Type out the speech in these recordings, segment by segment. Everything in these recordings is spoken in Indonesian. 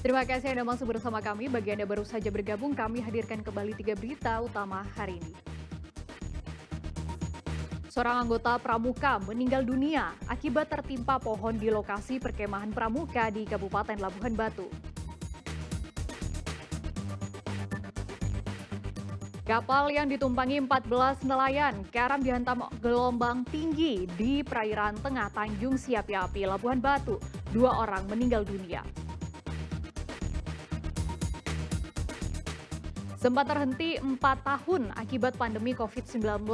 Terima kasih Anda masih bersama kami. Bagi Anda baru saja bergabung, kami hadirkan kembali 3 berita utama hari ini. Seorang anggota Pramuka meninggal dunia akibat tertimpa pohon di lokasi perkemahan Pramuka di Kabupaten Labuhan Batu. Kapal yang ditumpangi 14 nelayan karam dihantam gelombang tinggi di perairan tengah Tanjung Siapi-Api, Labuhan Batu. 2 orang meninggal dunia. Sempat terhenti 4 tahun akibat pandemi COVID-19.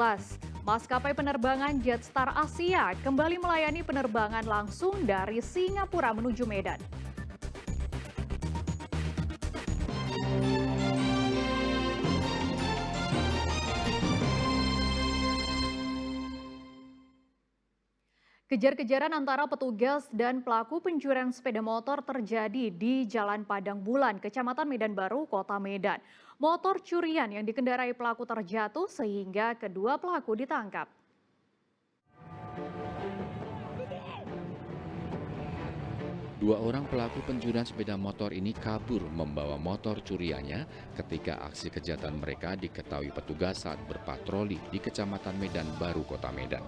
Maskapai penerbangan Jetstar Asia kembali melayani penerbangan langsung dari Singapura menuju Medan. Kejar-kejaran antara petugas dan pelaku pencurian sepeda motor terjadi di Jalan Padang Bulan, Kecamatan Medan Baru, Kota Medan. Motor curian yang dikendarai pelaku terjatuh sehingga kedua pelaku ditangkap. Dua orang pelaku pencurian sepeda motor ini kabur membawa motor curiannya ketika aksi kejahatan mereka diketahui petugas saat berpatroli di Kecamatan Medan Baru, Kota Medan.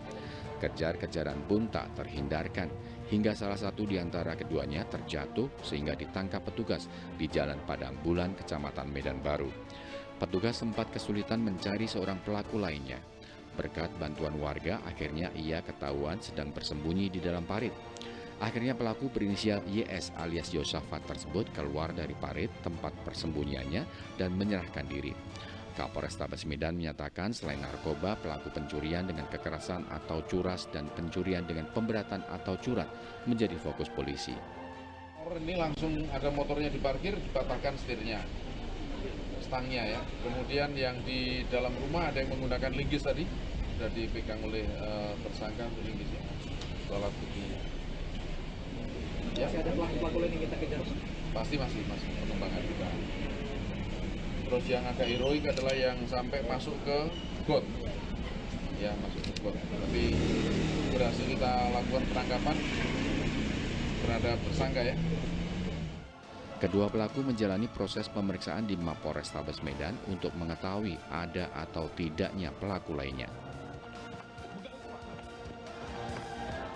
Kejar-kejaran pun tak terhindarkan, hingga salah satu di antara keduanya terjatuh sehingga ditangkap petugas di Jalan Padang Bulan, Kecamatan Medan Baru. Petugas sempat kesulitan mencari seorang pelaku lainnya. Berkat bantuan warga, akhirnya ia ketahuan sedang bersembunyi di dalam parit. Akhirnya pelaku berinisial YS alias Yosafat tersebut keluar dari parit tempat persembunyiannya dan menyerahkan diri. Kapolrestabes Medan menyatakan selain narkoba, pelaku pencurian dengan kekerasan atau curas dan pencurian dengan pemberatan atau curat menjadi fokus polisi. Ini langsung ada motornya diparkir, dipatahkan setirnya, stangnya ya. Kemudian yang di dalam rumah ada yang menggunakan linggis tadi, sudah dipegang oleh tersangka untuk linggisnya, alat buktinya. Ya. Masih ada pelaku-pelaku lain yang kita kejar? Pasti masih pengembangan kita. Terus yang agak heroik adalah yang sampai masuk ke got. Ya, masuk ke got. Tapi berhasil kita lakukan penangkapan terhadap tersangka ya. Kedua pelaku menjalani proses pemeriksaan di Mapolrestabes Medan untuk mengetahui ada atau tidaknya pelaku lainnya.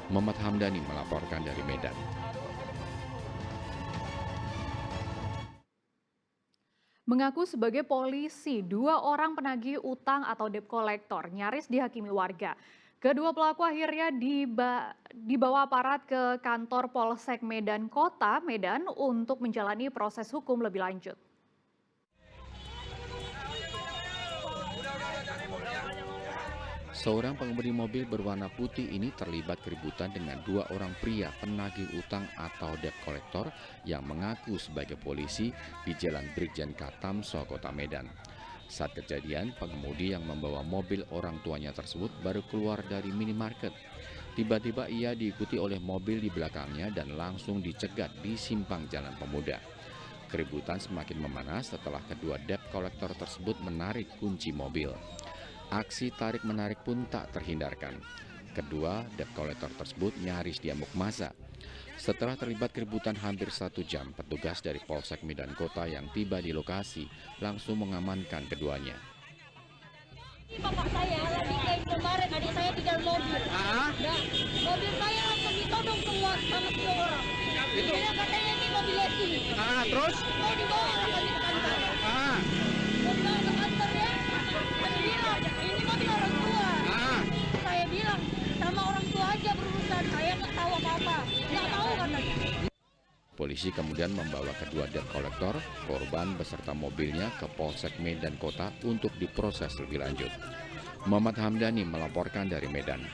Muhammad Hamdani melaporkan dari Medan. Mengaku sebagai polisi, 2 orang penagih utang atau debt collector nyaris dihakimi warga. Kedua pelaku akhirnya dibawa aparat ke kantor Polsek Medan Kota Medan untuk menjalani proses hukum lebih lanjut. Seorang pengemudi mobil berwarna putih ini terlibat keributan dengan 2 orang pria penagih utang atau debt collector yang mengaku sebagai polisi di Jalan Brigjen Katamso, Kota Medan. Saat kejadian, pengemudi yang membawa mobil orang tuanya tersebut baru keluar dari minimarket. Tiba-tiba ia diikuti oleh mobil di belakangnya dan langsung dicegat di simpang Jalan Pemuda. Keributan semakin memanas setelah kedua debt collector tersebut menarik kunci mobil. Aksi tarik-menarik pun tak terhindarkan. Kedua debt collector tersebut nyaris diamuk massa. Setelah terlibat keributan hampir 1 jam, petugas dari Polsek Medan Kota yang tiba di lokasi langsung mengamankan keduanya. Bapak saya lagi kayak kemarin, adik saya di dalam mobil. Nah, mobil saya langsung ditodong semua sama 3 orang. Dia katanya ini mobil lesi. Terus? Mau dibawa kami ke kantor. Mau dibawa ke kantor ya. Kami bilang, ini mobil orang tua. Saya bilang, sama orang tua aja berurusan. Saya nggak tahu apa-apa. Nggak tahu katanya. Polisi kemudian membawa kedua debt collector, korban beserta mobilnya ke Polsek Medan Kota untuk diproses lebih lanjut. Muhammad Hamdani melaporkan dari Medan.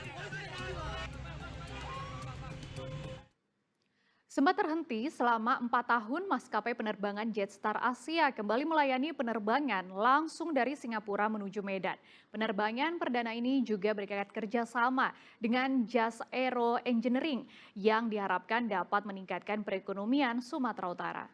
Sempat terhenti selama 4 tahun, maskapai penerbangan Jetstar Asia kembali melayani penerbangan langsung dari Singapura menuju Medan. Penerbangan perdana ini juga berikat kerjasama dengan Just Aero Engineering yang diharapkan dapat meningkatkan perekonomian Sumatera Utara.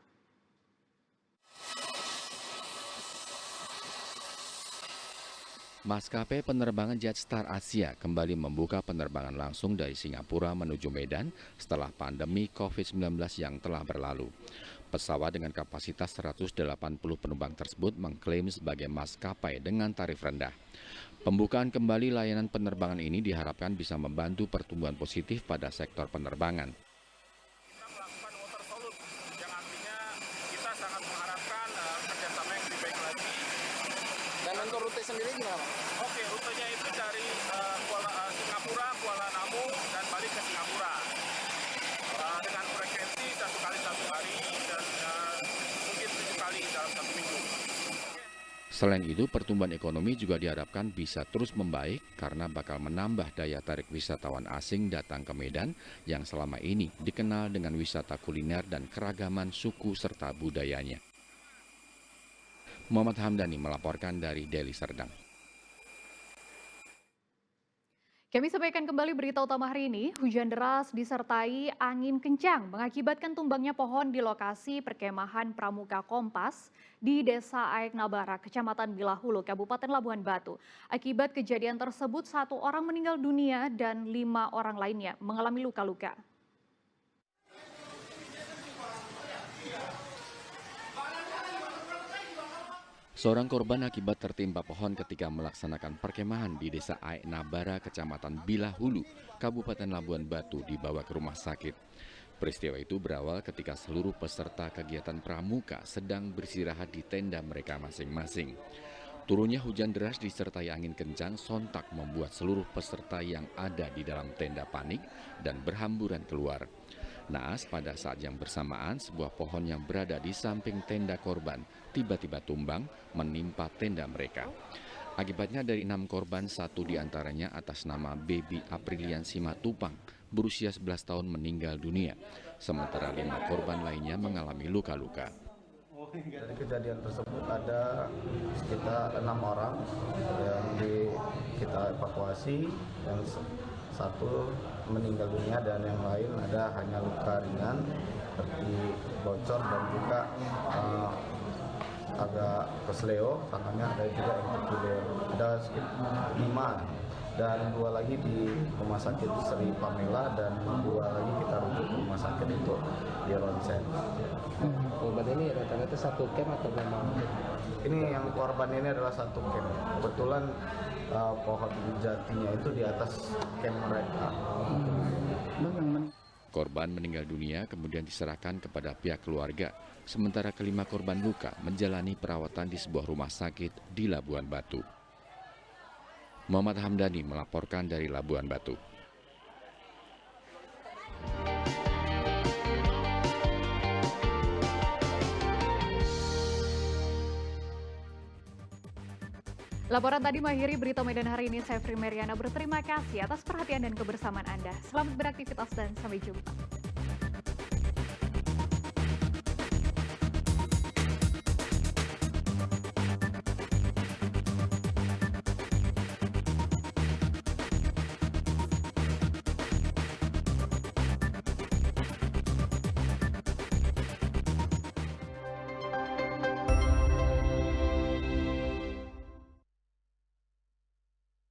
Maskapai penerbangan Jetstar Asia kembali membuka penerbangan langsung dari Singapura menuju Medan setelah pandemi COVID-19 yang telah berlalu. Pesawat dengan kapasitas 180 penumpang tersebut mengklaim sebagai maskapai dengan tarif rendah. Pembukaan kembali layanan penerbangan ini diharapkan bisa membantu pertumbuhan positif pada sektor penerbangan. Kita melakukan water solute, yang artinya kita sangat mengharapkan kerjasama yang lebih baik lagi. Dan untuk rute sendiri gimana, Pak? Oke, rutenya itu dari Singapura, Kuala Namu, dan balik ke Singapura. Dengan frekuensi 1 kali 1 hari dan mungkin 7 kali dalam 1 minggu. Selain itu, pertumbuhan ekonomi juga diharapkan bisa terus membaik karena bakal menambah daya tarik wisatawan asing datang ke Medan yang selama ini dikenal dengan wisata kuliner dan keragaman suku serta budayanya. Muhammad Hamdani melaporkan dari Deli Serdang. Kami sampaikan kembali berita utama hari ini. Hujan deras disertai angin kencang mengakibatkan tumbangnya pohon di lokasi perkemahan Pramuka Kompas di Desa Aek Nabara, Kecamatan Bilahulu, Kabupaten Labuhan Batu. Akibat kejadian tersebut, 1 orang meninggal dunia dan 5 orang lainnya mengalami luka-luka. Seorang korban akibat tertimpa pohon ketika melaksanakan perkemahan di Desa Aek Nabara, Kecamatan Bilahulu, Kabupaten Labuhan Batu dibawa ke rumah sakit. Peristiwa itu berawal ketika seluruh peserta kegiatan pramuka sedang beristirahat di tenda mereka masing-masing. Turunnya hujan deras disertai angin kencang sontak membuat seluruh peserta yang ada di dalam tenda panik dan berhamburan keluar. Naas pada saat yang bersamaan, sebuah pohon yang berada di samping tenda korban tiba-tiba tumbang menimpa tenda mereka. Akibatnya dari 6 korban, 1 diantaranya atas nama Baby Aprilian Simatupang berusia 11 tahun meninggal dunia, sementara 5 korban lainnya mengalami luka-luka. Dari kejadian tersebut ada sekitar 6 orang yang kita evakuasi, yang 1 meninggal dunia dan yang lain ada hanya luka ringan seperti bocor dan juga agak kesleo, tangannya ada juga yang terkilir. Ada sekitar 5 dan 2 lagi di rumah sakit Sri Pamela dan 2 lagi kita rujuk ke rumah sakit untuk di ronsen. Korban ini rata-rata 1 camp atau memang? Ini yang korban ini adalah 1 camp. Kebetulan pohon jatinya itu di atas camp mereka. Korban meninggal dunia kemudian diserahkan kepada pihak keluarga, sementara ke-5 korban luka menjalani perawatan di sebuah rumah sakit di Labuhan Batu. Muhammad Hamdani melaporkan dari Labuhan Batu. Laporan tadi mengakhiri berita Medan hari ini. Saya Fri Meriana berterima kasih atas perhatian dan kebersamaan Anda. Selamat beraktivitas dan sampai jumpa.